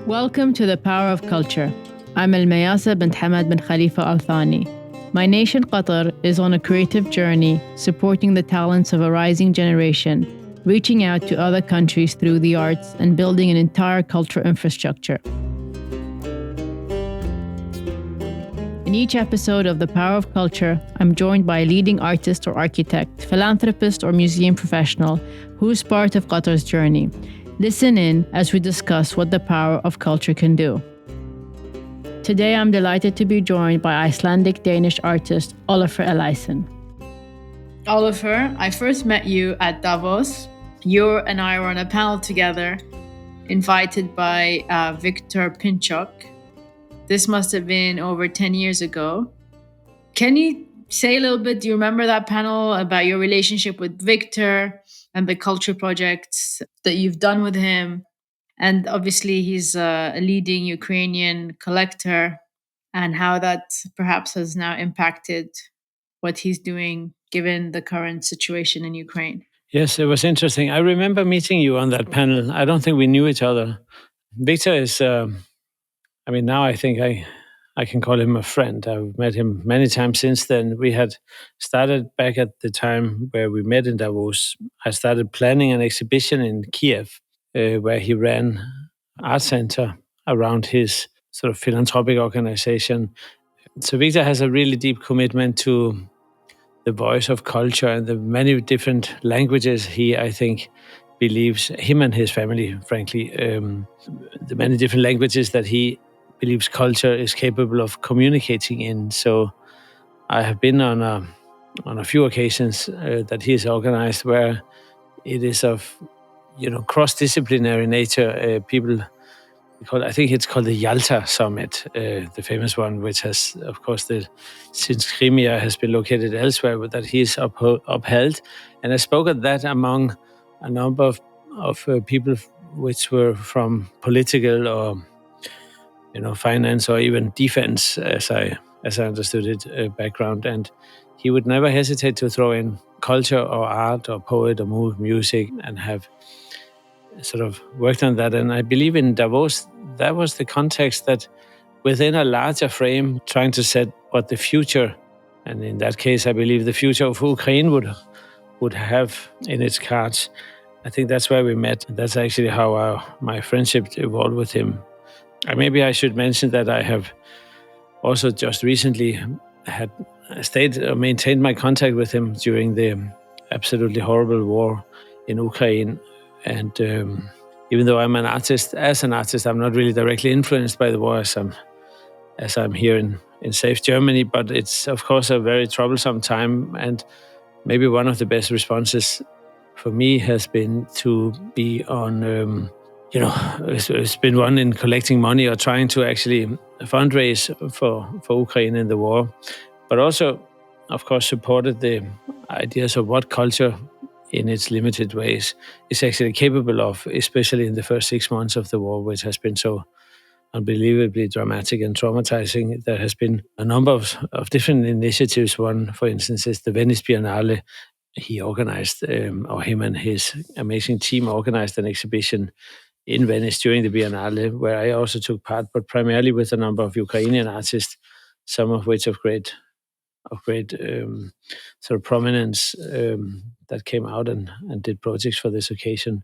Welcome to The Power of Culture. I'm Al-Mayasa bint Hamad bin Khalifa Al-Thani. My nation, Qatar, is on a creative journey supporting the talents of a rising generation, reaching out to other countries through the arts and building an entire cultural infrastructure. In each episode of The Power of Culture, I'm joined by a leading artist or architect, philanthropist or museum professional who's part of Qatar's journey. Listen in as we discuss what the power of culture can do. Today, I'm delighted to be joined by Icelandic-Danish artist Olafur Eliasson. Olafur, I first met you at Davos. You and I were on a panel together, invited by Victor Pinchuk. This must have been over 10 years ago. Can you say a little bit, do you remember that panel, about your relationship with Victor and the culture projects that you've done with him? And obviously he's a leading Ukrainian collector, and how that perhaps has now impacted what he's doing given the current situation in Ukraine. Yes, it was interesting. I remember meeting you on that panel. I don't think we knew each other. Victor is, now I think I can call him a friend. I've met him many times since then. We had started back at the time where we met in Davos. I started planning an exhibition in Kiev, where he ran art center around his sort of philanthropic organization. So Victor has a really deep commitment to the voice of culture and the many different languages he, I think, believes, him and his family, frankly, the many different languages that he believes culture is capable of communicating in. So I have been on a few occasions that he has organized where it is of cross-disciplinary nature. I think it's called the Yalta Summit, the famous one, which has, of course, since Crimea has been located elsewhere, but that he's upheld. And I spoke at that among a number of people which were from political or finance or even defense, as I understood it, background. And he would never hesitate to throw in culture or art or poet or music, and have sort of worked on that. And I believe in Davos, that was the context that within a larger frame, trying to set what the future, and in that case, I believe the future of Ukraine would have in its cards. I think that's where we met. That's actually how my friendship evolved with him. Maybe I should mention that I have also just recently maintained my contact with him during the absolutely horrible war in Ukraine. And even though I'm an artist, I'm not really directly influenced by the war as I'm here in safe Germany. But it's, of course, a very troublesome time. And maybe one of the best responses for me has been to be on... it's been one in collecting money or trying to actually fundraise for Ukraine in the war, but also, of course, supported the ideas of what culture in its limited ways is actually capable of, especially in the first 6 months of the war, which has been so unbelievably dramatic and traumatizing. There has been a number of different initiatives. One, for instance, is the Venice Biennale. He organized, or him and his amazing team organized an exhibition in Venice during the Biennale, where I also took part, but primarily with a number of Ukrainian artists, some of which of great sort of prominence that came out and did projects for this occasion.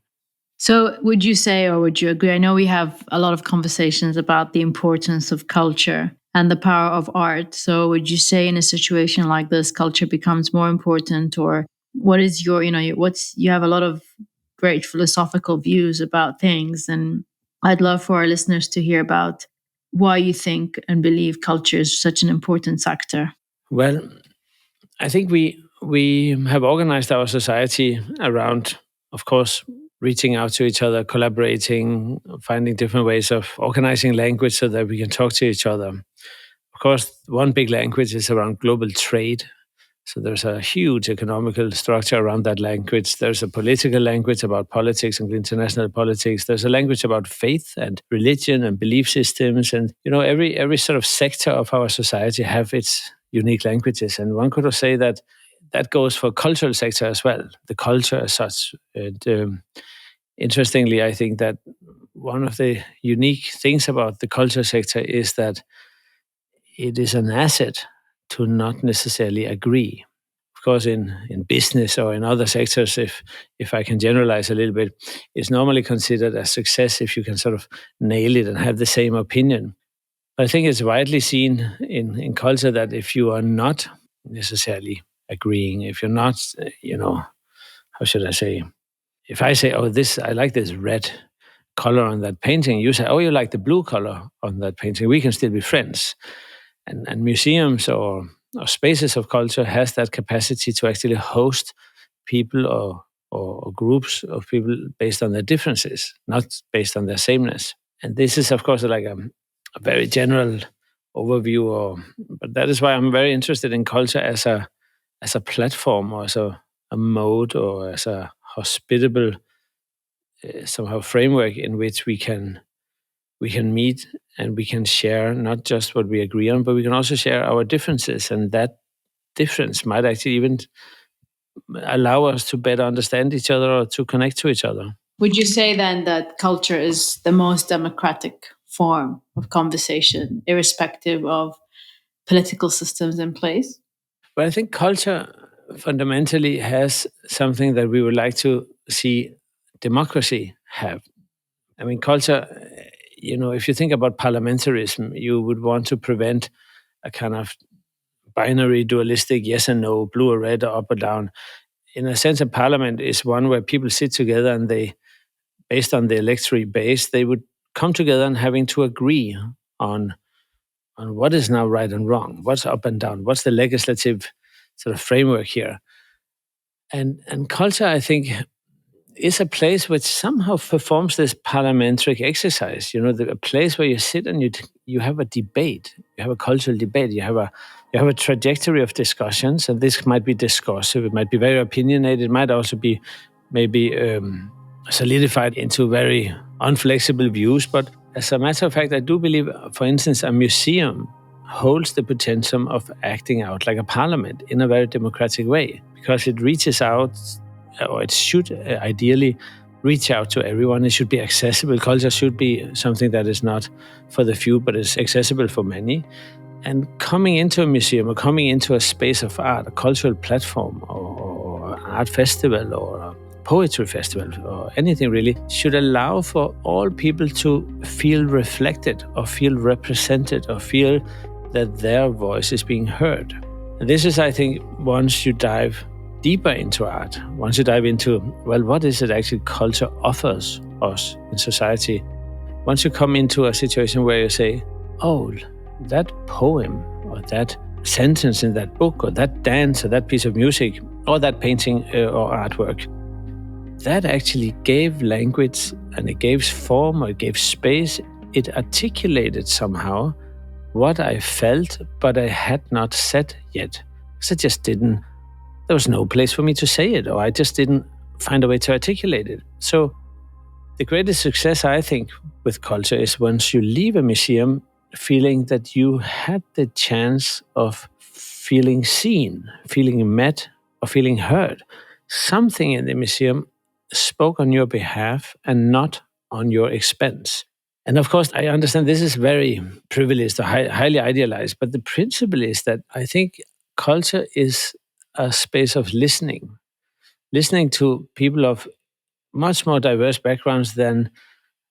So would you say, or would you agree? I know we have a lot of conversations about the importance of culture and the power of art. So would you say in a situation like this, culture becomes more important, or what is you have a lot of great philosophical views about things, and I'd love for our listeners to hear about why you think and believe culture is such an important sector. Well, I think we have organized our society around, of course, reaching out to each other, collaborating, finding different ways of organizing language so that we can talk to each other. Of course, one big language is around global trade. So there's a huge economical structure around that language. There's a political language about politics and international politics. There's a language about faith and religion and belief systems. And, every sort of sector of our society have its unique languages. And one could say that that goes for cultural sector as well, the culture as such. And interestingly, I think that one of the unique things about the culture sector is that it is an asset to not necessarily agree. Of course, in business or in other sectors, if I can generalize a little bit, it's normally considered a success if you can sort of nail it and have the same opinion. But I think it's widely seen in culture that if you are not necessarily agreeing, if you're not, how should I say? If I say, oh, I like this red color on that painting, you say, oh, you like the blue color on that painting, we can still be friends. And museums or spaces of culture has that capacity to actually host people or groups of people based on their differences, not based on their sameness. And this is, of course, like a very general overview, but that is why I'm very interested in culture as a platform or as a mode or as a hospitable somehow framework in which we can meet and we can share not just what we agree on, but we can also share our differences. And that difference might actually even allow us to better understand each other or to connect to each other. Would you say then that culture is the most democratic form of conversation, irrespective of political systems in place? But I think culture fundamentally has something that we would like to see democracy have. I mean, culture, if you think about parliamentarism, you would want to prevent a kind of binary dualistic yes and no, blue or red or up or down. In a sense, a parliament is one where people sit together and they, based on the electorate base, they would come together and having to agree on what is now right and wrong, what's up and down, what's the legislative sort of framework here. And culture, I think, is a place which somehow performs this parliamentary exercise. A place where you sit and you have a debate, you have a cultural debate, you have a trajectory of discussions, and this might be discursive, it might be very opinionated, it might also be maybe solidified into very unflexible views. But as a matter of fact, I do believe, for instance, a museum holds the potential of acting out like a parliament in a very democratic way, because it reaches out, or it should ideally reach out to everyone. It should be accessible. Culture should be something that is not for the few, but is accessible for many. And coming into a museum or coming into a space of art, a cultural platform or art festival or a poetry festival or anything really, should allow for all people to feel reflected or feel represented or feel that their voice is being heard. And this is, I think, once you dive deeper into art, once you dive into, well, what is it actually culture offers us in society? Once you come into a situation where you say, oh, that poem or that sentence in that book or that dance or that piece of music or that painting or artwork, that actually gave language and it gave form or it gave space. It articulated somehow what I felt, but I had not said yet. Because I just didn't, there was no place for me to say it, or I just didn't find a way to articulate it. So the greatest success, I think, with culture is once you leave a museum feeling that you had the chance of feeling seen, feeling met, or feeling heard. Something in the museum spoke on your behalf and not on your expense. And of course, I understand this is very privileged or highly idealized, but the principle is that I think culture is a space of listening to people of much more diverse backgrounds than,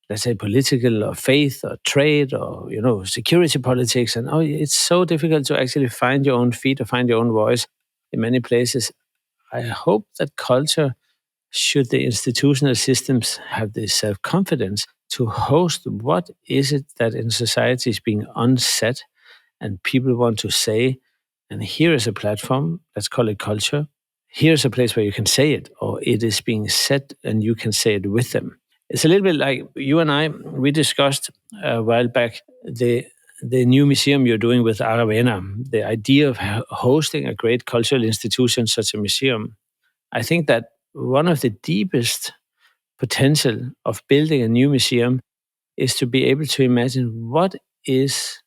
let's say, political or faith or trade or, security politics. And it's so difficult to actually find your own feet or find your own voice in many places. I hope that culture, should the institutional systems have the self-confidence to host what is it that in society is being unsaid and people want to say, and here is a platform, let's call it culture. Here's a place where you can say it, or it is being said and you can say it with them. It's a little bit like you and I, we discussed a while back the new museum you're doing with Aravena, the idea of hosting a great cultural institution such a museum. I think that one of the deepest potential of building a new museum is to be able to imagine what is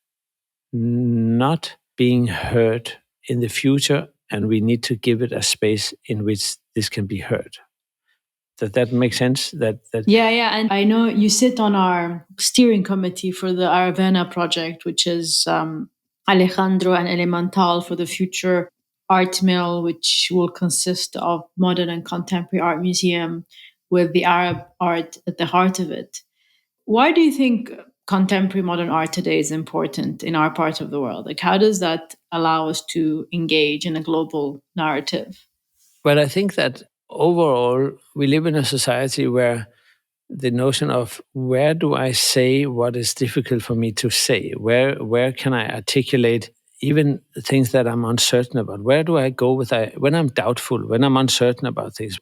not being heard in the future and we need to give it a space in which this can be heard. Does that make sense? Yeah. And I know you sit on our steering committee for the Aravena project, which is Alejandro and Elemental for the future art mill, which will consist of modern and contemporary art museum with the Arab art at the heart of it. Why do you think contemporary modern art today is important in our part of the world? Like, how does that allow us to engage in a global narrative? Well, I think that overall, we live in a society where the notion of where do I say what is difficult for me to say? Where can I articulate even things that I'm uncertain about? Where do I go when I'm doubtful, when I'm uncertain about things?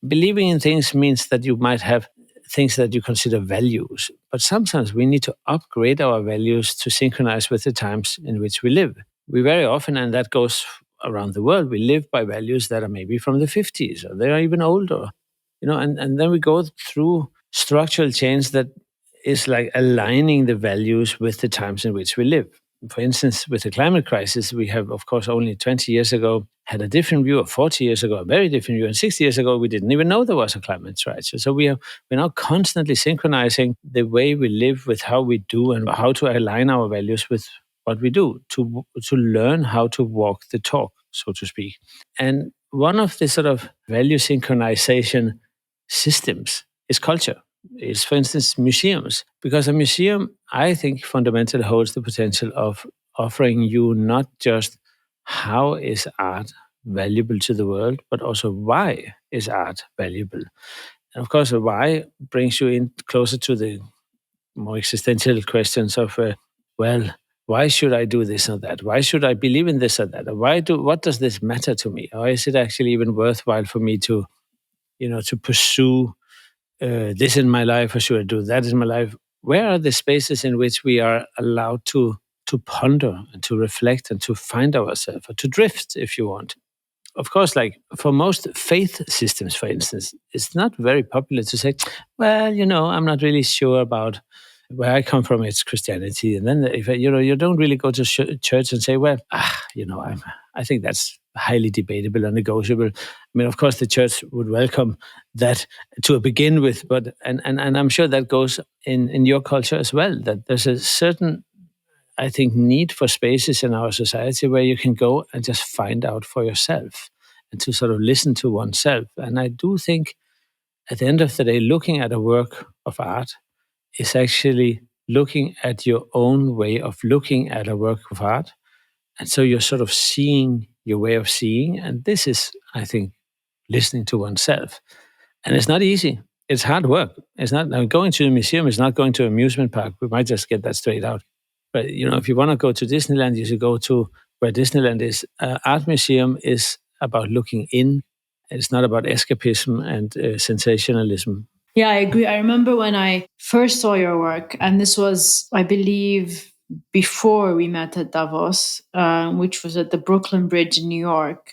Believing in things means that you might have things that you consider values, but sometimes we need to upgrade our values to synchronize with the times in which we live. We very often, and that goes around the world, we live by values that are maybe from the 50s or they are even older, and then we go through structural change that is like aligning the values with the times in which we live. For instance, with the climate crisis, we have, of course, only 20 years ago had a different view, or 40 years ago, a very different view, and 60 years ago, we didn't even know there was a climate crisis. So we're now constantly synchronizing the way we live with how we do and how to align our values with what we do to learn how to walk the talk, so to speak. And one of the sort of value synchronization systems is culture. Is, for instance, museums. Because a museum, I think, fundamentally holds the potential of offering you not just how is art valuable to the world, but also why is art valuable. And of course, why brings you in closer to the more existential questions of, why should I do this or that? Why should I believe in this or that? Or what does this matter to me? Or is it actually even worthwhile for me to pursue this in my life, or should I do that in my life? Where are the spaces in which we are allowed to ponder and to reflect and to find ourselves, or to drift, if you want? Of course, like for most faith systems, for instance, it's not very popular to say, well, I'm not really sure about where I come from. It's Christianity, and then if you don't really go to church and say, well, I think that's highly debatable and negotiable. I mean, of course, the church would welcome that to begin with, but and I'm sure that goes in your culture as well. That there's a certain, I think, need for spaces in our society where you can go and just find out for yourself and to sort of listen to oneself. And I do think at the end of the day, looking at a work of art is actually looking at your own way of looking at a work of art. And so you're sort of seeing your way of seeing. And this is, I think, listening to oneself. And it's not easy. It's hard work. It's not going to a museum is not going to an amusement park. We might just get that straight out. But if you want to go to Disneyland, you should go to where Disneyland is. Art museum is about looking in. It's not about escapism and sensationalism. Yeah, I agree. I remember when I first saw your work, and this was, I believe, before we met at Davos, which was at the Brooklyn Bridge in New York,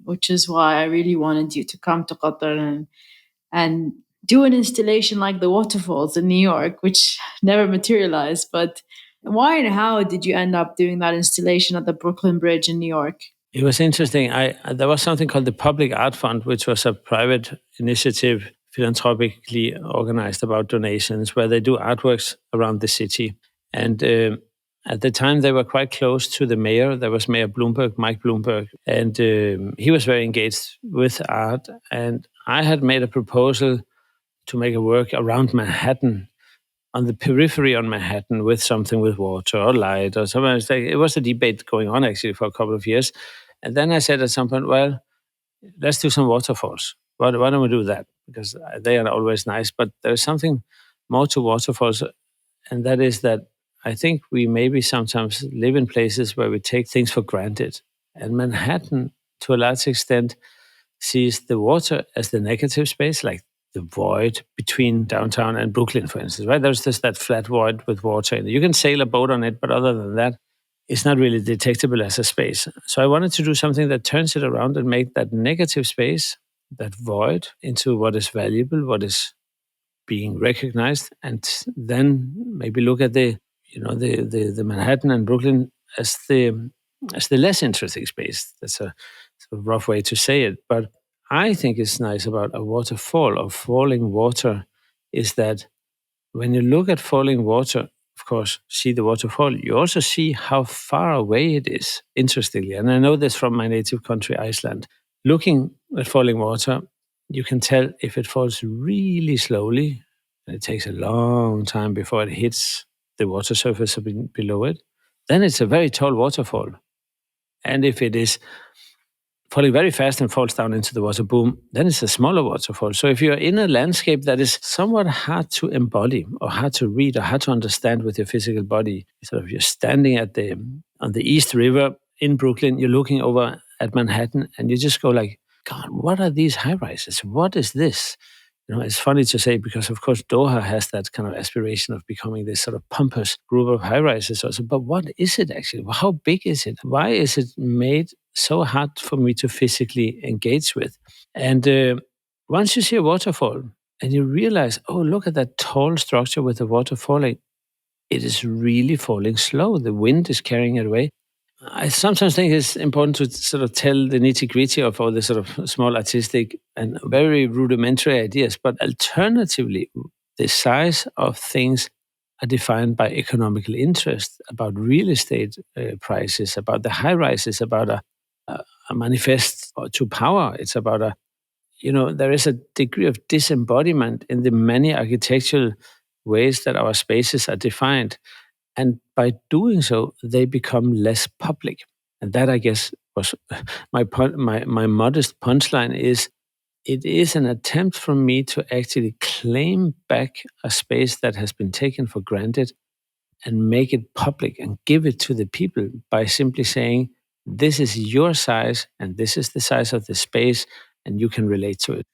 which is why I really wanted you to come to Qatar and do an installation like the waterfalls in New York, which never materialized. But why and how did you end up doing that installation at the Brooklyn Bridge in New York? It was interesting. There was something called the Public Art Fund, which was a private initiative philanthropically organized about donations, where they do artworks around the city. And at the time, they were quite close to the mayor. There was Mayor Bloomberg, Mike Bloomberg, and he was very engaged with art. And I had made a proposal to make a work around Manhattan, on the periphery on Manhattan, with something with water or light or something. It was a debate going on actually for a couple of years. And then I said at some point, well, let's do some waterfalls. Why don't we do that? Because they are always nice, but there's something more to waterfalls. And that is that I think we maybe sometimes live in places where we take things for granted. And Manhattan, to a large extent, sees the water as the negative space, like the void between downtown and Brooklyn, for instance, right? There's just that flat void with water in it. You can sail a boat on it, but other than that, it's not really detectable as a space. So I wanted to do something that turns it around and make that negative space, that void, into what is valuable, what is being recognized, and then maybe look at the Manhattan and Brooklyn as the as the less interesting space. That's a sort of rough way to say it. But I think it's nice about a waterfall or falling water is that when you look at falling water, of course, see the waterfall, you also see how far away it is, interestingly. And I know this from my native country, Iceland. Looking at falling water, you can tell if it falls really slowly, and it takes a long time before it hits the water surface below it, then it's a very tall waterfall. And if it is falling very fast and falls down into the water, boom, then it's a smaller waterfall. So if you're in a landscape that is somewhat hard to embody or hard to read or hard to understand with your physical body, sort of you're standing on the East River in Brooklyn, you're looking over at Manhattan and you just go like, God, what are these high rises? What is this? It's funny to say because, of course, Doha has that kind of aspiration of becoming this sort of pompous group of high rises also. But what is it actually? How big is it? Why is it made so hard for me to physically engage with? And once you see a waterfall and you realize, oh, look at that tall structure with the water falling, it is really falling slow. The wind is carrying it away. I sometimes think it's important to sort of tell the nitty-gritty of all the sort of small artistic and very rudimentary ideas. But alternatively, the size of things are defined by economical interest, about real estate prices, about the high rises, about a manifest to power. It's about there is a degree of disembodiment in the many architectural ways that our spaces are defined. And by doing so, they become less public. And that, I guess, was my modest punchline is it is an attempt from me to actually claim back a space that has been taken for granted and make it public and give it to the people by simply saying, this is your size and this is the size of the space and you can relate to it.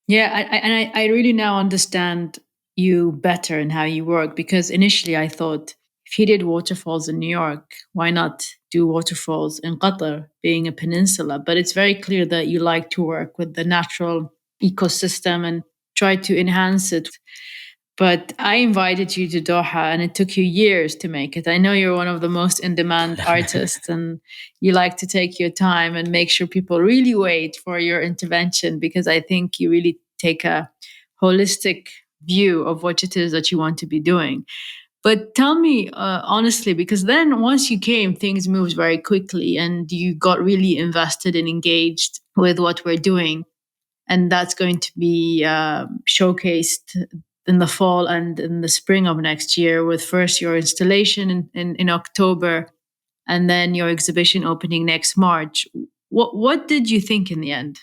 Yeah, I really now understand you better and how you work, because initially I thought if he did waterfalls in New York, why not do waterfalls in Qatar, being a peninsula? But it's very clear that you like to work with the natural ecosystem and try to enhance it. But I invited you to Doha and it took you years to make it. I know you're one of the most in demand artists and you like to take your time and make sure people really wait for your intervention, because I think you really take a holistic view of what it is that you want to be doing. But tell me honestly, because then once you came, things moved very quickly and you got really invested and engaged with what we're doing. And that's going to be showcased in the fall and in the spring of next year, with first your installation in October and then your exhibition opening next March. What did you think in the end?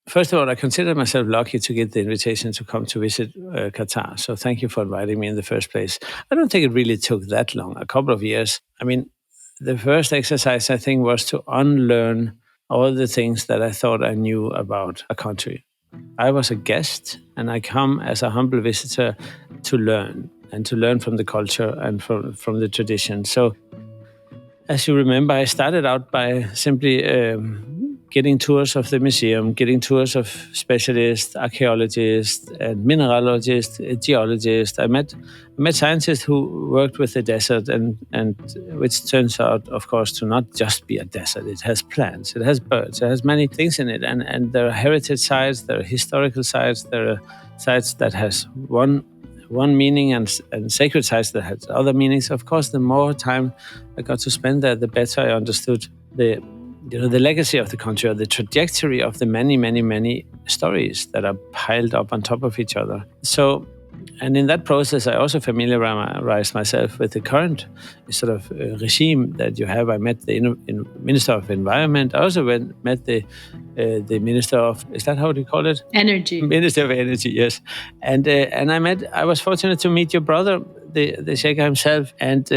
First of all, I consider myself lucky to get the invitation to come to visit Qatar. So thank you for inviting me in the first place. I don't think it really took that long, a couple of years. I mean, the first exercise, I think, was to unlearn all the things that I thought I knew about a country. I was a guest and I come as a humble visitor to learn and to learn from the culture and from the tradition. So as you remember, I started out by simply getting tours of the museum, getting tours of specialists, archaeologists, and mineralogists, geologists. I met scientists who worked with the desert, and which turns out, of course, to not just be a desert. It has plants, it has birds, it has many things in it, and there are heritage sites, there are historical sites, there are sites that has one meaning and sacred sites that has other meanings. Of course, the more time I got to spend there, the better I understood the legacy of the country, or the trajectory of the many, many, many stories that are piled up on top of each other. So, and in that process, I also familiarized myself with the current sort of regime that you have. I met the Minister of Environment. I also met the Minister of, is that how do you call it? Energy. Minister of Energy, yes. And I was fortunate to meet your brother, the Sheikh himself. And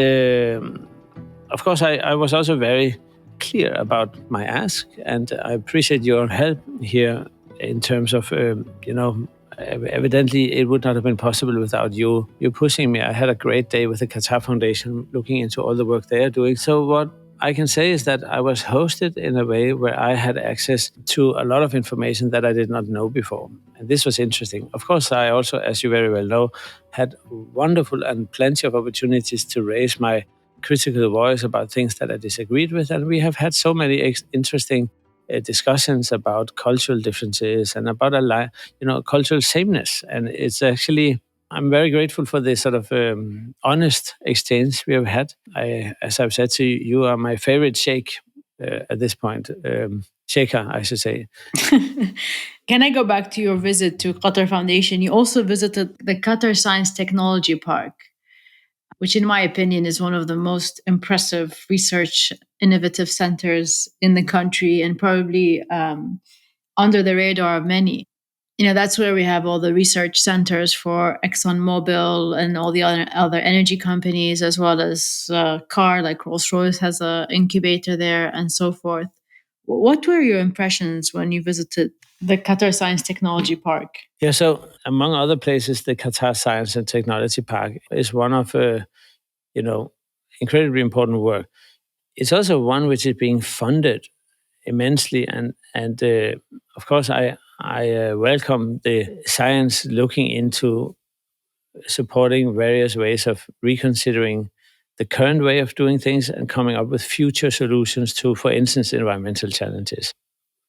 of course, I was also very clear about my ask, and I appreciate your help here in terms of, evidently it would not have been possible without you pushing me. I had a great day with the Qatar Foundation looking into all the work they are doing. So what I can say is that I was hosted in a way where I had access to a lot of information that I did not know before. And this was interesting. Of course, I also, as you very well know, had wonderful and plenty of opportunities to raise my critical voice about things that I disagreed with. And we have had so many interesting discussions about cultural differences and about cultural sameness. And it's actually, I'm very grateful for this sort of honest exchange we have had. As I've said to you, you are my favorite sheikh at this point. Sheikha, I should say. Can I go back to your visit to Qatar Foundation? You also visited the Qatar Science Technology Park, which in my opinion is one of the most impressive research innovative centers in the country and probably under the radar of many. That's where we have all the research centers for ExxonMobil and all the other energy companies, as well as car, like Rolls-Royce has an incubator there and so forth. What were your impressions when you visited the Qatar Science Technology Park? Yeah, so among other places, the Qatar Science and Technology Park is one of, incredibly important work. It's also one which is being funded immensely, and of course, I welcome the science looking into supporting various ways of reconsidering the current way of doing things and coming up with future solutions to, for instance, environmental challenges.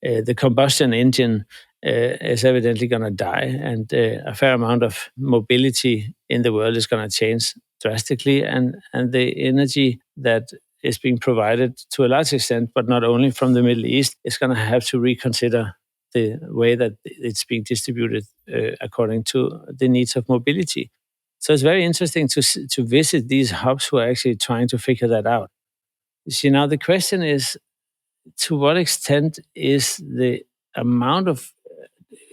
The combustion engine is evidently going to die, and a fair amount of mobility in the world is going to change drastically. And the energy that is being provided to a large extent, but not only from the Middle East, is going to have to reconsider the way that it's being distributed according to the needs of mobility. So it's very interesting to visit these hubs who are actually trying to figure that out. You see, now the question is, to what extent is the amount of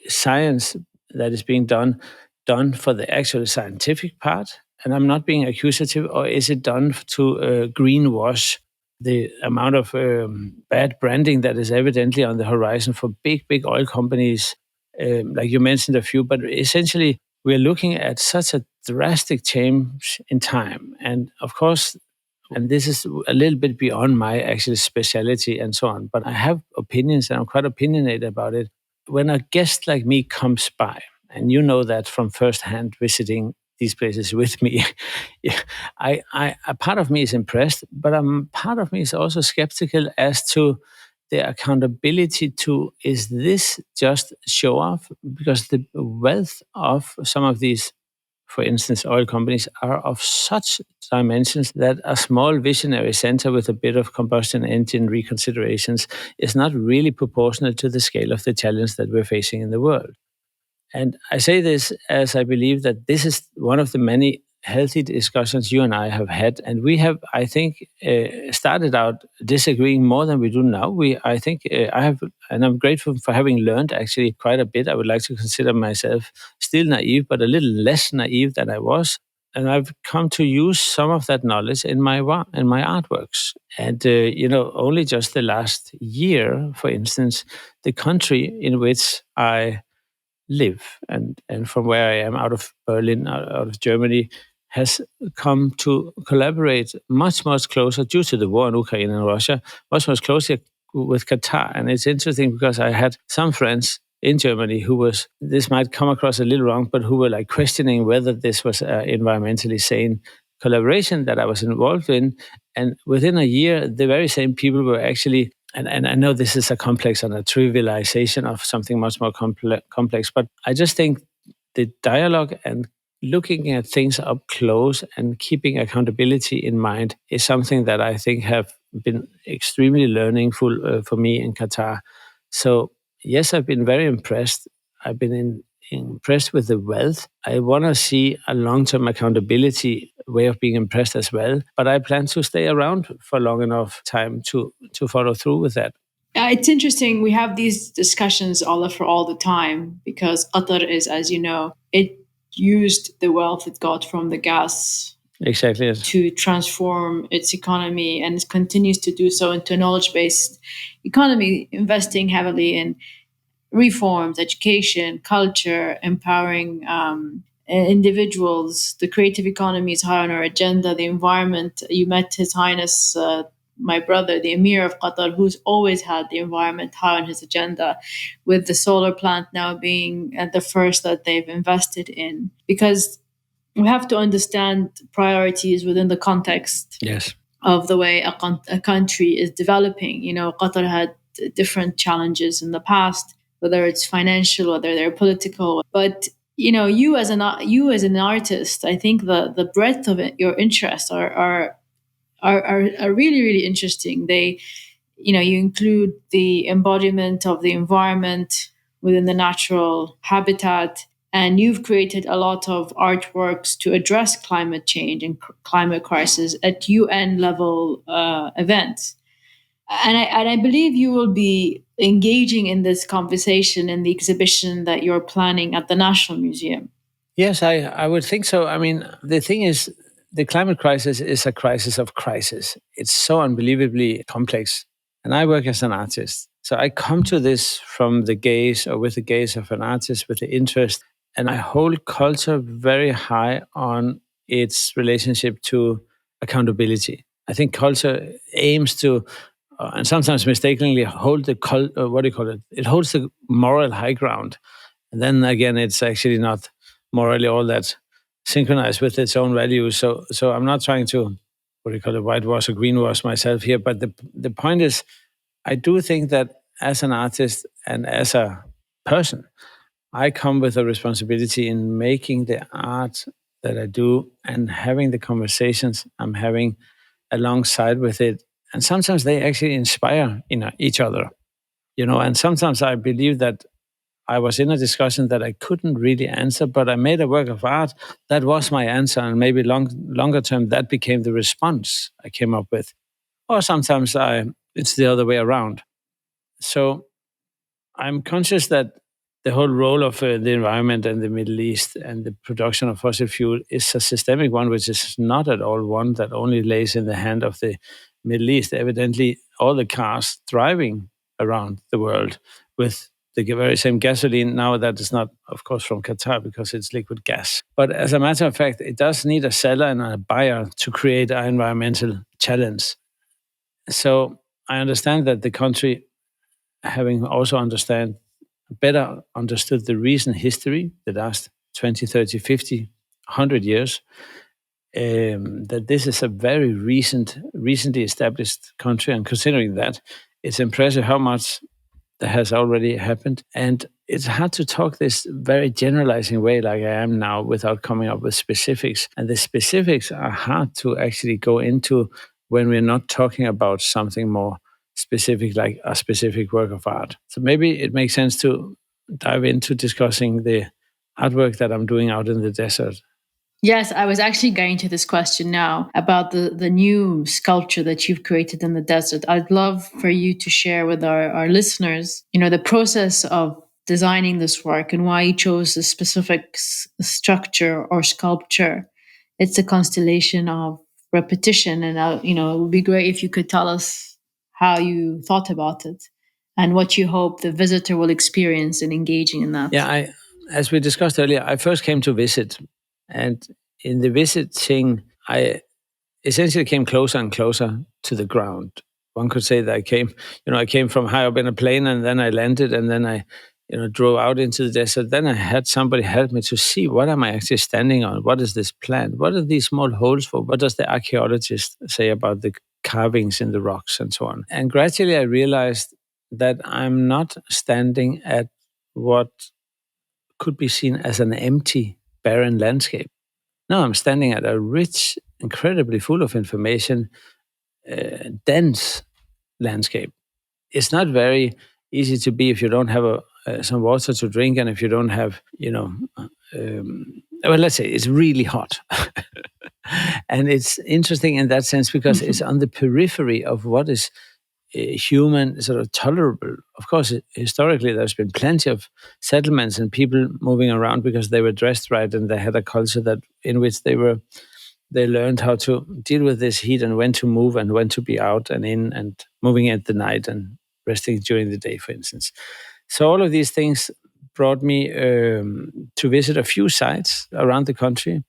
science that is being done for the actual scientific part? And I'm not being accusative, or is it done to greenwash the amount of bad branding that is evidently on the horizon for big oil companies, like you mentioned a few, but essentially we're looking at such a drastic change in time. And of course, and this is a little bit beyond my actual speciality and so on, but I have opinions and I'm quite opinionated about it. When a guest like me comes by, and you know that from firsthand visiting these places with me, a part of me is impressed, but part of me is also skeptical as to the accountability to, is this just show off? Because the wealth of some of these, for instance, oil companies, are of such dimensions that a small visionary center with a bit of combustion engine reconsiderations is not really proportional to the scale of the challenge that we're facing in the world. And I say this as I believe that this is one of the many healthy discussions you and I have had. And we have, I think, started out disagreeing more than we do now. I think I have, and I'm grateful for having learned actually quite a bit. I would like to consider myself still naive, but a little less naive than I was. And I've come to use some of that knowledge in my artworks. And, only just the last year, for instance, the country in which I live and from where I am, out of Berlin, out of Germany, has come to collaborate much closer, due to the war in Ukraine and Russia, much closer with Qatar. And it's interesting because I had some friends in Germany this might come across a little wrong, but who were like questioning whether this was an environmentally sane collaboration that I was involved in. And within a year, the very same people were actually, and I know this is a complex and a trivialization of something much more complex, but I just think the dialogue and looking at things up close and keeping accountability in mind is something that I think have been extremely learningful for me in Qatar. So yes, I've been very impressed. I've been impressed with the wealth. I want to see a long-term accountability way of being impressed as well. But I plan to stay around for long enough time to follow through with that. It's interesting. We have these discussions all the time because Qatar is, as you know, it used the wealth it got from the gas exactly yes. to transform its economy, and it continues to do so into a knowledge-based economy, investing heavily in reforms, education, culture, empowering individuals. The creative economy is high on our agenda. The environment, you met His Highness, my brother, the Emir of Qatar, who's always had the environment high on his agenda, with the solar plant now being the first that they've invested in. Because we have to understand priorities within the context. Yes. of the way a country is developing. Qatar had different challenges in the past, whether it's financial, whether they're political. But you as an artist, I think the breadth of your interests are really, really interesting. You include the embodiment of the environment within the natural habitat, and you've created a lot of artworks to address climate change and climate crisis at UN level events. And I believe you will be engaging in this conversation in the exhibition that you're planning at the National Museum. Yes, I would think so. I mean, the thing is, the climate crisis is a crisis of crisis. It's so unbelievably complex. And I work as an artist. So I come to this from the gaze, or with the gaze of an artist, with the interest. And I hold culture very high on its relationship to accountability. I think culture aims to, and sometimes mistakenly, hold the, what do you call it? It holds the moral high ground. And then again, it's actually not morally all that synchronized with its own values. So I'm not trying to, what do you call it, whitewash or greenwash myself here. But the point is, I do think that as an artist and as a person, I come with a responsibility in making the art that I do and having the conversations I'm having alongside with it. And sometimes they actually inspire each other, and sometimes I believe that I was in a discussion that I couldn't really answer, but I made a work of art that was my answer, and maybe longer term that became the response I came up with. Or sometimes it's the other way around. So I'm conscious that the whole role of the environment and the Middle East and the production of fossil fuel is a systemic one, which is not at all one that only lays in the hand of the Middle East. Evidently, all the cars driving around the world with the very same gasoline now, that is not, of course, from Qatar because it's liquid gas. But as a matter of fact, it does need a seller and a buyer to create an environmental challenge. So I understand that the country, having also better understood the recent history, the last 20, 30, 50, 100 years, that this is a very recently established country. And considering that, it's impressive how much that has already happened. And it's hard to talk this very generalizing way like I am now without coming up with specifics. And the specifics are hard to actually go into when we're not talking about something more specific, like a specific work of art. So maybe it makes sense to dive into discussing the artwork that I'm doing out in the desert. Yes, I was actually going to this question now about the new sculpture that you've created in the desert. I'd love for you to share with our listeners, the process of designing this work and why you chose a specific structure or sculpture. It's a constellation of repetition, and it would be great if you could tell us how you thought about it and what you hope the visitor will experience in engaging in that. Yeah, as we discussed earlier, I first came to visit. And in the visiting, I essentially came closer and closer to the ground. One could say that I came from high up in a plane, and then I landed, and then I, drove out into the desert. Then I had somebody help me to see, what am I actually standing on? What is this plant? What are these small holes for? What does the archaeologist say about the carvings in the rocks and so on? And gradually I realized that I'm not standing at what could be seen as an empty, barren landscape. No, I'm standing at a rich, incredibly full of information, dense landscape. It's not very easy to be if you don't have some water to drink, and if you don't have, well, let's say it's really hot. And it's interesting in that sense because it's on the periphery of what is human, sort of tolerable. Of course, historically, there's been plenty of settlements and people moving around because they were dressed right and they had a culture in which they learned how to deal with this heat and when to move and when to be out and in and moving at the night and resting during the day, for instance. So all of these things brought me to visit a few sites around the country,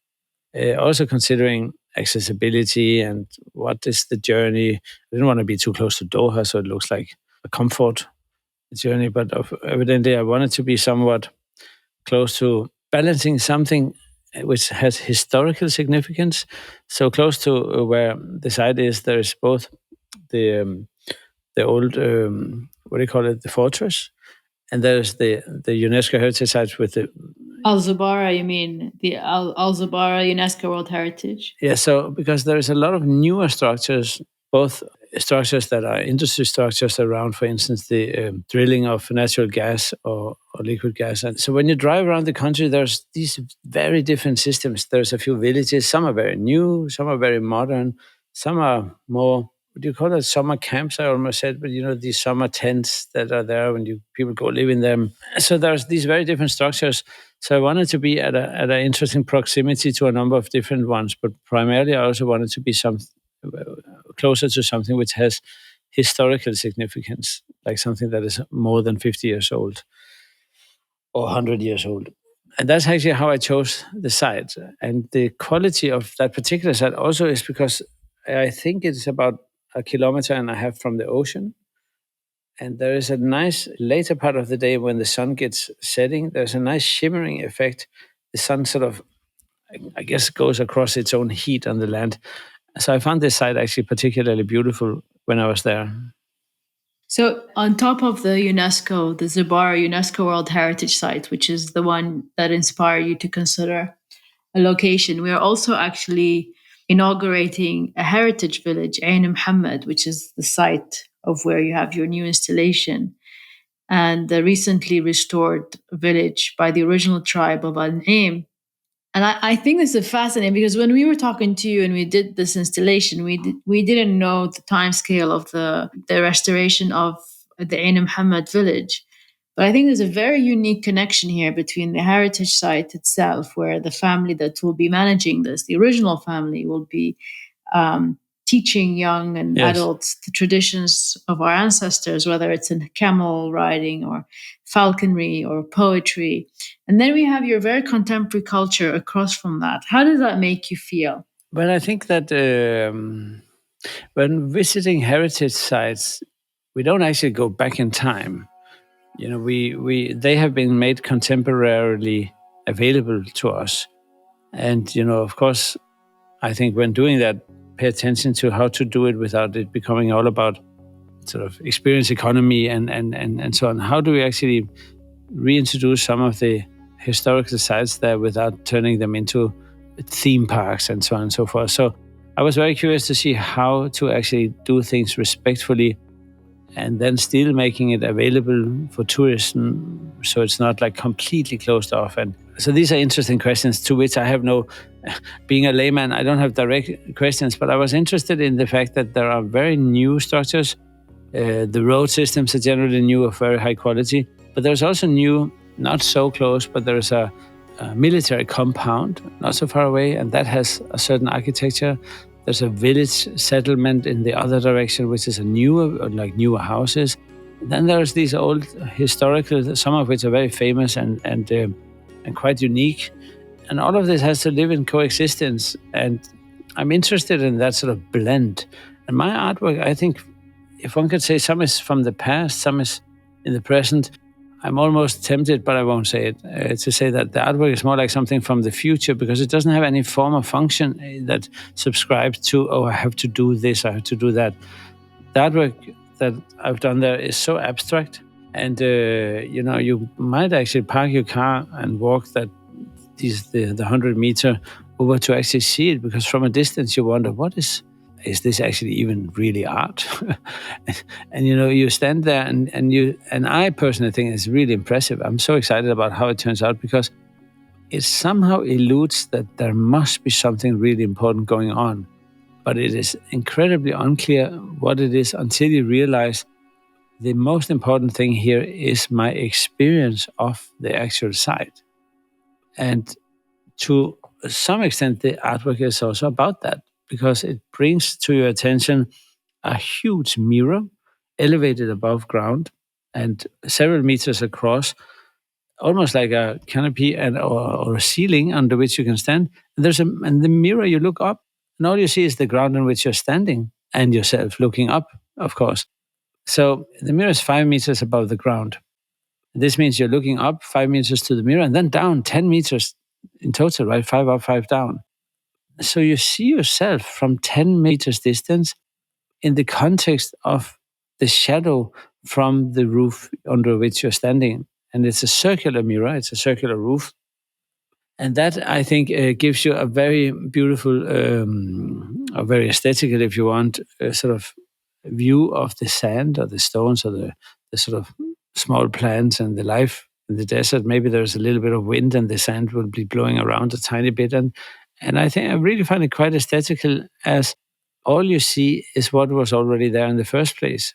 also considering accessibility and what is the journey. I didn't want to be too close to Doha, so it looks like a comfort journey, but evidently I wanted to be somewhat close to balancing something which has historical significance. So close to where the site is, there is both the old what do you call it, the fortress, and there's the UNESCO heritage sites with the Al Zubara, you mean the Al Zubara UNESCO World Heritage? yeah. So because there is a lot of newer structures, both structures that are industry structures around, for instance, the drilling of natural gas or liquid gas. And so when you drive around the country, there's these very different systems. There's a few villages. Some are very new, some are very modern, some are more, what do you call it? Summer camps, I almost said, but these summer tents that are there when people go live in them. So there's these very different structures. So I wanted to be at an interesting proximity to a number of different ones, but primarily I also wanted to be closer to something which has historical significance, like something that is more than 50 years old or 100 years old. And that's actually how I chose the site. And the quality of that particular site also is because I think it's about 1.5 kilometers from the ocean. And there is a nice later part of the day when the sun gets setting, there's a nice shimmering effect. The sun sort of, I guess, goes across its own heat on the land. So I found this site actually particularly beautiful when I was there. So, on top of the Zubara UNESCO World Heritage Site, which is the one that inspired you to consider a location, we are also actually inaugurating a heritage village, Ain Muhammad, which is the site of where you have your new installation, and the recently restored village by the original tribe of Al Naim. And I think this is fascinating because when we were talking to you and we did this installation, we didn't know the time scale of the restoration of the Ain Muhammad village. But I think there's a very unique connection here between the heritage site itself, where the family that will be managing this, the original family, will be teaching young and adults the traditions of our ancestors, whether it's in camel riding or falconry or poetry. And then we have your very contemporary culture across from that. How does that make you feel? Well, I think that when visiting heritage sites, we don't actually go back in time. They have been made contemporarily available to us. And, of course, I think when doing that, pay attention to how to do it without it becoming all about sort of experience economy and so on. How do we actually reintroduce some of the historical sites there without turning them into theme parks and so on and so forth? So I was very curious to see how to actually do things respectfully and then still making it available for tourism, so it's not like completely closed off. And so these are interesting questions to which I have being a layman, I don't have direct questions, but I was interested in the fact that there are very new structures. The road systems are generally new of very high quality, but there's also new, not so close, but there's a military compound not so far away, and that has a certain architecture. There's a village settlement in the other direction, which is newer houses. And then there's these old historical, some of which are very famous and quite unique. And all of this has to live in coexistence. And I'm interested in that sort of blend. And my artwork, I think, if one could say some is from the past, some is in the present, I'm almost tempted, but I won't say it, to say that the artwork is more like something from the future because it doesn't have any form or function that subscribes to, I have to do this, I have to do that. The artwork that I've done there is so abstract. And, you might actually park your car and walk the 100-meter over to actually see it, because from a distance you wonder, is this actually even really art? And you stand there and I personally think it's really impressive. I'm so excited about how it turns out because it somehow eludes that there must be something really important going on. But it is incredibly unclear what it is until you realize the most important thing here is my experience of the actual site. And to some extent, the artwork is also about that, because it brings to your attention a huge mirror elevated above ground and several meters across, almost like a canopy or a ceiling under which you can stand. And the mirror, you look up, and all you see is the ground on which you're standing and yourself looking up, of course. So the mirror is 5 meters above the ground. This means you're looking up 5 meters to the mirror and then down 10 meters in total, right? 5 up, 5 down. So you see yourself from 10 meters distance in the context of the shadow from the roof under which you're standing. And it's a circular mirror, it's a circular roof. And that, I think, gives you a very beautiful, a very aesthetical, if you want, sort of view of the sand or the stones or the sort of small plants and the life in the desert. Maybe there's a little bit of wind and the sand will be blowing around a tiny bit. And I think I really find it quite aesthetical, as all you see is what was already there in the first place.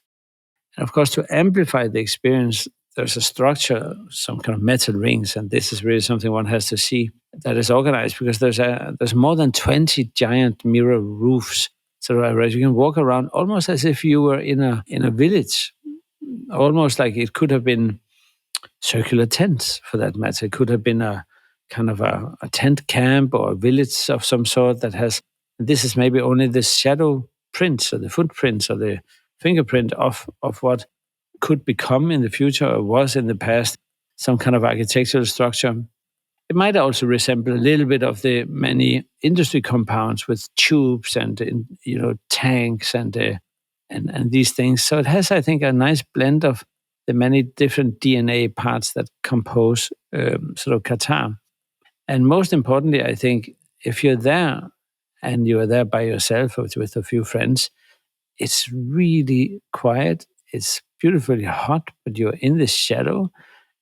And of course, to amplify the experience, there's a structure, some kind of metal rings, and this is really something one has to see, that is organized, because there's more than 20 giant mirror roofs. So you can walk around almost as if you were in a village, almost like it could have been circular tents for that matter. It could have been a kind of a tent camp or a village of some sort that has, this is maybe only the shadow prints or the footprints or the fingerprint of what could become in the future or was in the past some kind of architectural structure. It might also resemble a little bit of the many industry compounds with tubes and tanks and these things. So it has, I think, a nice blend of the many different DNA parts that compose sort of Qatar. And most importantly, I think if you're there and you are there by yourself or with a few friends, it's really quiet. It's beautifully hot, but you're in the shadow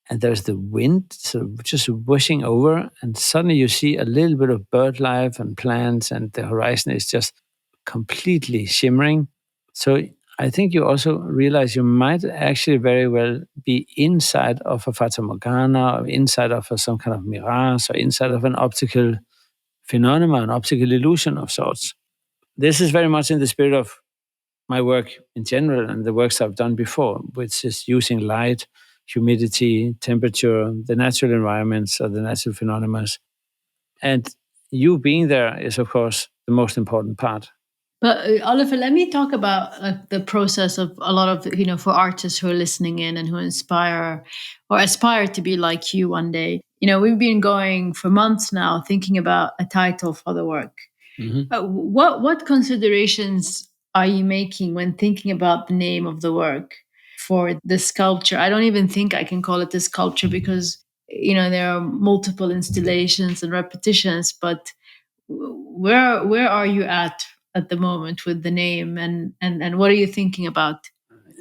and there's the wind sort of just whooshing over. And suddenly you see a little bit of bird life and plants, and the horizon is just completely shimmering. So I think you also realize you might actually very well be inside of a Fata Morgana, or inside of some kind of mirage, or inside of an optical phenomenon, an optical illusion of sorts. This is very much in the spirit of my work in general and the works I've done before, which is using light, humidity, temperature, the natural environments or the natural phenomena. And you being there is, of course, the most important part. But Oliver, let me talk about the process of a lot of, for artists who are listening in and who inspire or aspire to be like you one day. We've been going for months now thinking about a title for the work. Mm-hmm. What considerations are you making when thinking about the name of the work for the sculpture? I don't even think I can call it a sculpture because, there are multiple installations and repetitions, but where are you at the moment with the name and what are you thinking about?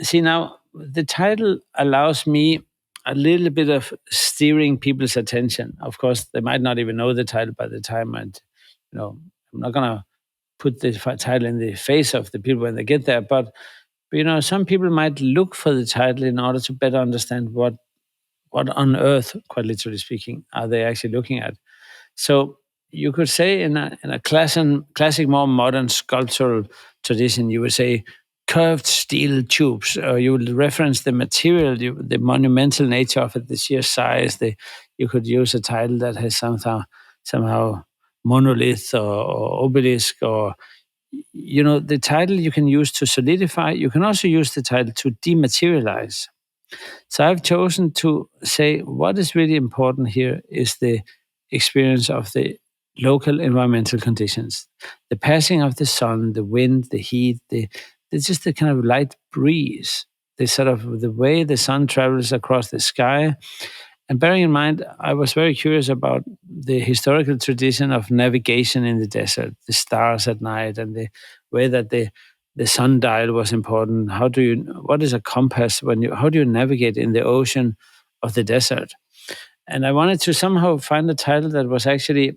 See, now the title allows me a little bit of steering people's attention. Of course, they might not even know the title by the time, and I'm not gonna put the title in the face of the people when they get there. But some people might look for the title in order to better understand what on earth, quite literally speaking, are they actually looking at. So you could say in a classic, more modern sculptural tradition, you would say curved steel tubes. You would reference the material, the monumental nature of it, the sheer size. You could use a title that has somehow monolith or obelisk, or the title you can use to solidify. You can also use the title to dematerialize. So I've chosen to say what is really important here is the experience of the local environmental conditions, the passing of the sun, the wind, the heat, just the kind of light breeze, the sort of the way the sun travels across the sky. And bearing in mind, I was very curious about the historical tradition of navigation in the desert, the stars at night, and the way that the sundial was important. What is a compass how do you navigate in the ocean of the desert? And I wanted to somehow find a title that was actually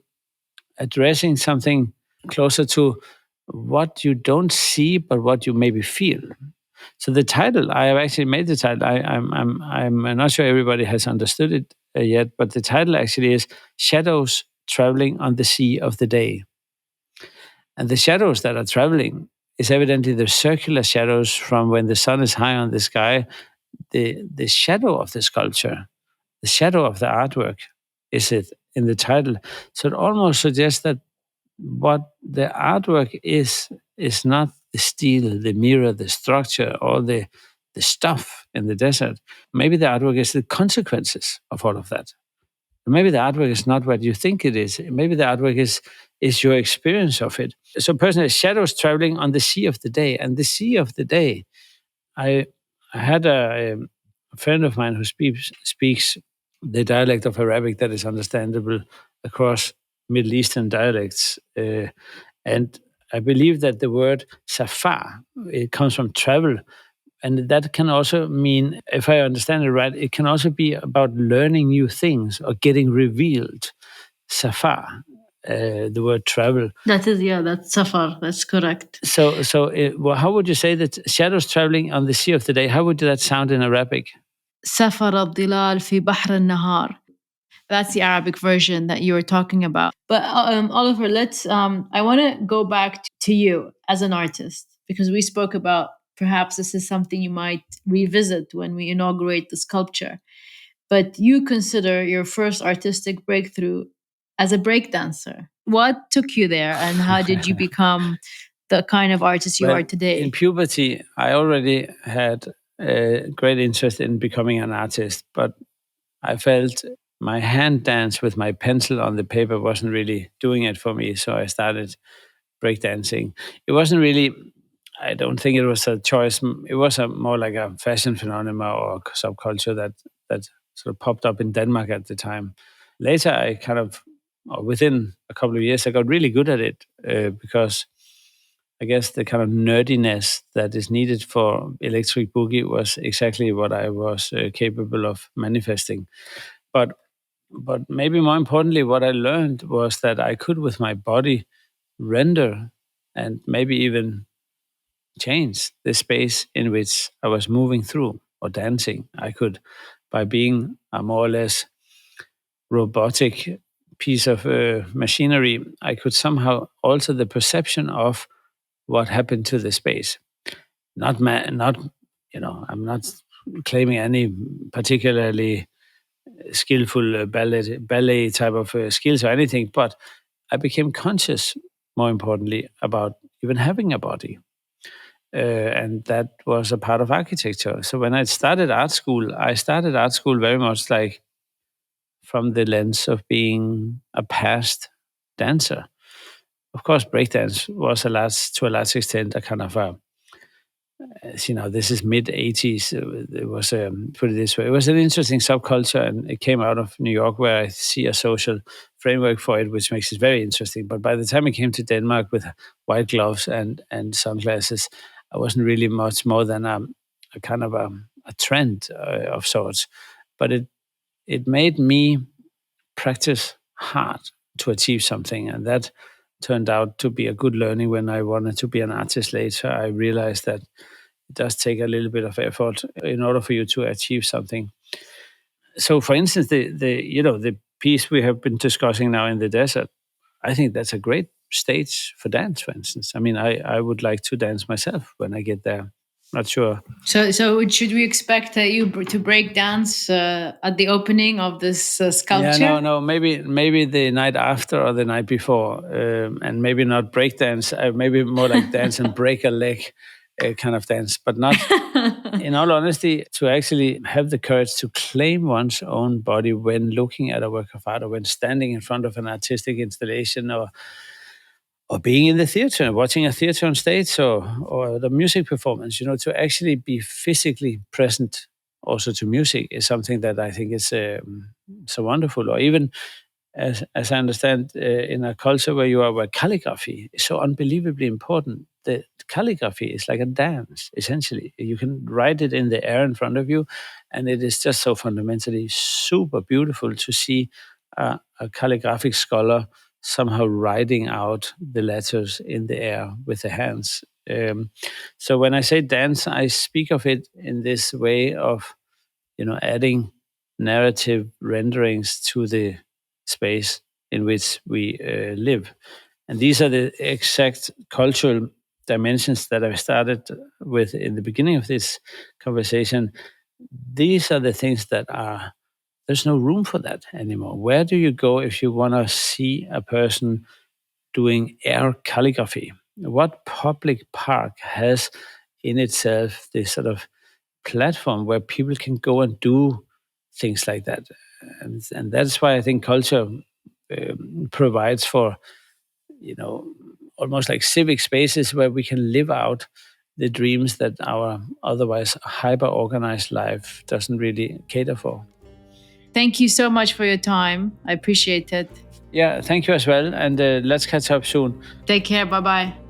addressing something closer to what you don't see, but what you maybe feel. So the title, I have actually made the title. I'm not sure everybody has understood it yet, but the title actually is Shadows Traveling on the Sea of the Day. And the shadows that are traveling is evidently the circular shadows from when the sun is high on the sky. The shadow of the sculpture, the shadow of the artwork, is it in the title. So it almost suggests that what the artwork is not the steel, the mirror, the structure, or the stuff in the desert. Maybe the artwork is the consequences of all of that. Maybe the artwork is not what you think it is. Maybe the artwork is your experience of it. So personally, shadows traveling on the sea of the day. And the sea of the day, I had a friend of mine who speaks the dialect of Arabic that is understandable across Middle Eastern dialects. And I believe that the word safar, it comes from travel. And that can also mean, if I understand it right, it can also be about learning new things or getting revealed. Safar, the word travel. That's safar. That's correct. Well, how would you say that shadows traveling on the sea of the day? How would that sound in Arabic? سفر الظلال في بحر النهار. That's the Arabic version that you were talking about. But Oliver, I want to go back to you as an artist, because we spoke about perhaps this is something you might revisit when we inaugurate the sculpture. But you consider your first artistic breakthrough as a breakdancer. What took you there, and how did you become the kind of artist you are today? In puberty, I already had a great interest in becoming an artist, but I felt my hand dance with my pencil on the paper wasn't really doing it for me. So I started breakdancing. It wasn't really, I don't think it was a choice. It was more like a fashion phenomenon or subculture that sort of popped up in Denmark at the time. Later, I kind of, within a couple of years, I got really good at it because I guess the kind of nerdiness that is needed for electric boogie was exactly what I was capable of manifesting. But maybe more importantly, what I learned was that I could, with my body, render and maybe even change the space in which I was moving through or dancing. I could, by being a more or less robotic piece of machinery, I could somehow alter the perception of what happened to the space. Not, I'm not claiming any particularly skillful ballet type of skills or anything, but I became conscious, more importantly, about even having a body. And that was a part of architecture. So when I started art school very much like from the lens of being a past dancer. Of course, breakdance was to a large extent a kind of a, this is mid 80s. It was, put it this way, it was an interesting subculture, and it came out of New York, where I see a social framework for it, which makes it very interesting. But by the time I came to Denmark with white gloves and sunglasses, I wasn't really much more than a kind of a trend of sorts. But it made me practice hard to achieve something, and that turned out to be a good learning. When I wanted to be an artist later, I realized that it does take a little bit of effort in order for you to achieve something. So, for instance, the piece we have been discussing now in the desert, I think that's a great stage for dance. For instance, I mean, I would like to dance myself when I get there. Not sure. So should we expect you to break dance at the opening of this sculpture? Yeah, no. Maybe the night after or the night before, and maybe not break dance. Maybe more like dance and break a leg, kind of dance, but not. In all honesty, to actually have the courage to claim one's own body when looking at a work of art or when standing in front of an artistic installation or being in the theater, watching a theater on stage or the music performance, to actually be physically present also to music is something that I think is so wonderful. Or even, as I understand, in a culture where calligraphy is so unbelievably important, the calligraphy is like a dance, essentially. You can write it in the air in front of you, and it is just so fundamentally super beautiful to see a calligraphic scholar somehow writing out the letters in the air with the hands. So when I say dance, I speak of it in this way of, adding narrative renderings to the space in which we live. And these are the exact cultural dimensions that I started with in the beginning of this conversation. These are the things there's no room for that anymore. Where do you go if you want to see a person doing air calligraphy? What public park has in itself this sort of platform where people can go and do things like that. And that's why I think culture provides for, almost like civic spaces where we can live out the dreams that our otherwise hyper organized life doesn't really cater for. Thank you so much for your time. I appreciate it. Yeah, thank you as well. And let's catch up soon. Take care. Bye bye.